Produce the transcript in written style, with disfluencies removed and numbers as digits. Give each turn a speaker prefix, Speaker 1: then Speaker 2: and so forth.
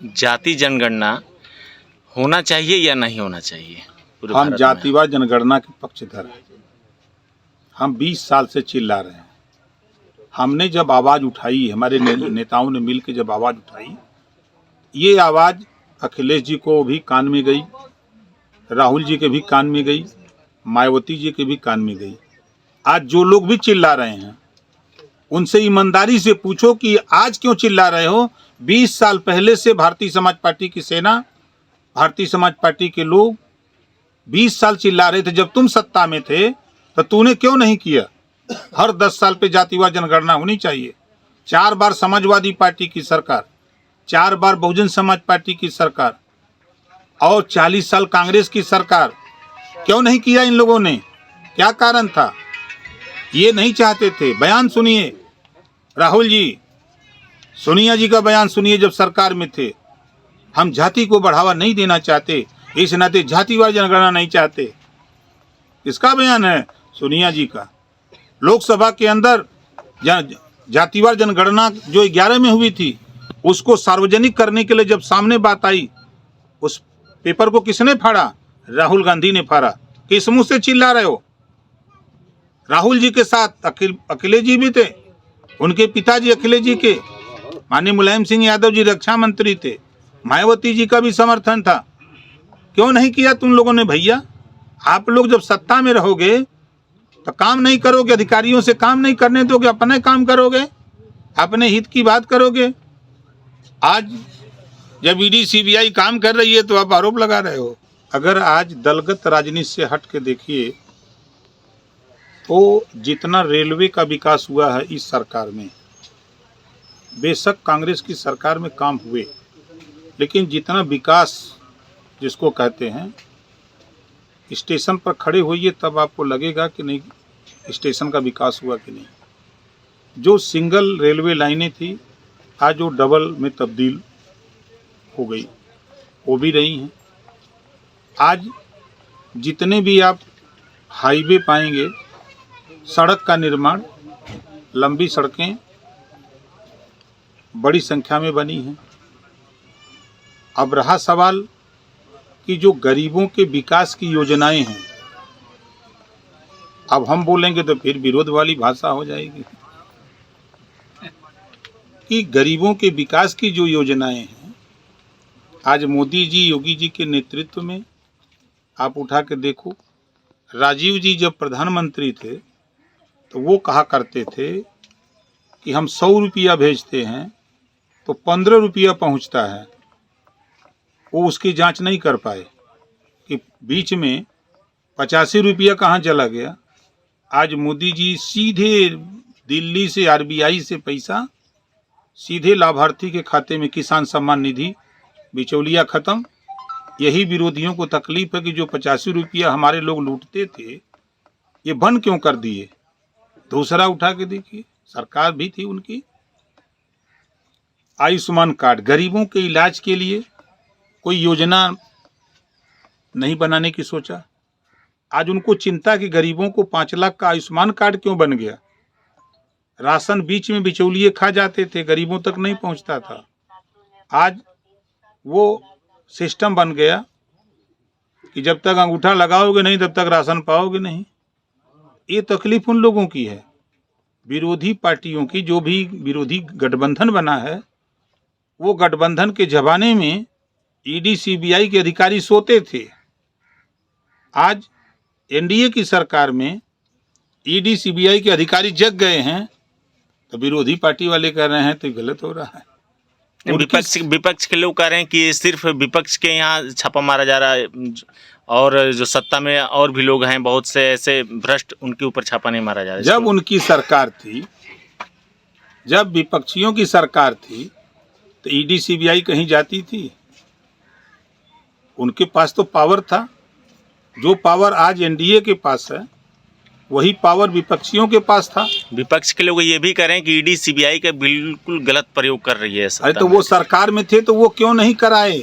Speaker 1: जाति जनगणना होना चाहिए या नहीं होना चाहिए?
Speaker 2: हम जातिवार जनगणना के पक्षधर हैं। हम 20 साल से चिल्ला रहे हैं। हमने जब आवाज़ उठाई, हमारे नेताओं ने मिलकर जब आवाज़ उठाई, ये आवाज़ अखिलेश जी को भी कान में गई, राहुल जी के भी कान में गई, मायावती जी के भी कान में गई। आज जो लोग भी चिल्ला रहे हैं उनसे ईमानदारी से पूछो कि आज क्यों चिल्ला रहे हो। 20 साल पहले से भारतीय समाज पार्टी की सेना, भारतीय समाज पार्टी के लोग 20 साल चिल्ला रहे थे। जब तुम सत्ता में थे तो तूने क्यों नहीं किया? हर 10 साल पे जातिवार जनगणना होनी चाहिए। 4 बार समाजवादी पार्टी की सरकार, 4 बार बहुजन समाज पार्टी की सरकार और 40 साल कांग्रेस की सरकार, क्यों नहीं किया इन लोगों ने? क्या कारण था? ये नहीं चाहते थे। बयान सुनिए राहुल जी, सोनिया जी का बयान सुनिए जब सरकार में थे। हम जाति को बढ़ावा नहीं देना चाहते, इस नाते जातिवार जनगणना नहीं चाहते। इसका बयान है सोनिया जी का। लोकसभा के अंदर जातिवार जनगणना जो 11 में हुई थी उसको सार्वजनिक करने के लिए जब सामने बात आई, उस पेपर को किसने फाड़ा? राहुल गांधी ने फाड़ा। किस मुंह से चिल्ला रहे हो? राहुल जी के साथ अखिलेश जी भी थे, उनके पिताजी अखिलेश जी के माननीय मुलायम सिंह यादव जी रक्षा मंत्री थे, मायावती जी का भी समर्थन था। क्यों नहीं किया तुम लोगों ने भैया? आप लोग जब सत्ता में रहोगे तो काम नहीं करोगे, अधिकारियों से काम नहीं करने दोगे, अपने काम करोगे, अपने हित की बात करोगे। आज जब ईडी सीबीआई काम कर रही है तो आप आरोप लगा रहे हो। अगर आज दलगत राजनीति से हट के देखिए तो जितना रेलवे का विकास हुआ है इस सरकार में, बेशक कांग्रेस की सरकार में काम हुए, लेकिन जितना विकास जिसको कहते हैं, स्टेशन पर खड़े होइए तब आपको लगेगा कि नहीं स्टेशन का विकास हुआ कि नहीं। जो सिंगल रेलवे लाइनें थी आज वो डबल में तब्दील हो गई, वो भी रही हैं। आज जितने भी आप हाईवे पाएंगे, सड़क का निर्माण, लंबी सड़कें बड़ी संख्या में बनी हैं। अब रहा सवाल कि जो गरीबों के विकास की योजनाएं हैं, अब हम बोलेंगे तो फिर विरोध वाली भाषा हो जाएगी कि गरीबों के विकास की जो योजनाएं हैं, आज मोदी जी, योगी जी के नेतृत्व में आप उठा के देखो। राजीव जी जब प्रधानमंत्री थे तो वो कहा करते थे कि हम 100 रुपया भेजते हैं तो 15 रुपया पहुँचता है। वो उसकी जांच नहीं कर पाए कि बीच में 85 रुपया कहाँ चला गया। आज मोदी जी सीधे दिल्ली से आरबीआई से पैसा सीधे लाभार्थी के खाते में, किसान सम्मान निधि, बिचौलिया खत्म। यही विरोधियों को तकलीफ है कि जो 85 रुपया हमारे लोग लूटते थे ये बंद क्यों कर दिए। दूसरा उठा के देखिए, सरकार भी थी उनकी, आयुष्मान कार्ड, गरीबों के इलाज के लिए कोई योजना नहीं बनाने की सोचा। आज उनको चिंता कि गरीबों को 5 लाख का आयुष्मान कार्ड क्यों बन गया। राशन बीच में बिचौलिए खा जाते थे, गरीबों तक नहीं पहुंचता था। आज वो सिस्टम बन गया कि जब तक अंगूठा लगाओगे नहीं तब तक राशन पाओगे नहीं। ये तकलीफ उन लोगों की है। विरोधी पार्टियों की, जो भी विरोधी गठबंधन बना है, वो गठबंधन के जमाने में ईडी सीबीआई के अधिकारी सोते थे। आज एनडीए की सरकार में ईडी सीबीआई के अधिकारी जग गए हैं तो विरोधी पार्टी वाले कह रहे हैं तो गलत हो रहा है।
Speaker 1: विपक्ष के लोग कह रहे हैं कि सिर्फ विपक्ष के यहाँ छापा मारा जा रहा है और जो सत्ता में और भी लोग हैं बहुत से ऐसे भ्रष्ट, उनके ऊपर छापा नहीं मारा जा रहा है।
Speaker 2: जब उनकी सरकार थी, जब विपक्षियों की सरकार थी तो ईडी सीबीआई कहीं जाती थी? उनके पास तो पावर था। जो पावर आज एनडीए के पास है वही पावर विपक्षियों के पास था।
Speaker 1: विपक्ष के लोग ये भी कह रहे हैं कि ईडी सीबीआई का बिल्कुल गलत प्रयोग कर रही है।
Speaker 2: अरे तो वो सरकार में थे तो वो क्यों नहीं कराए?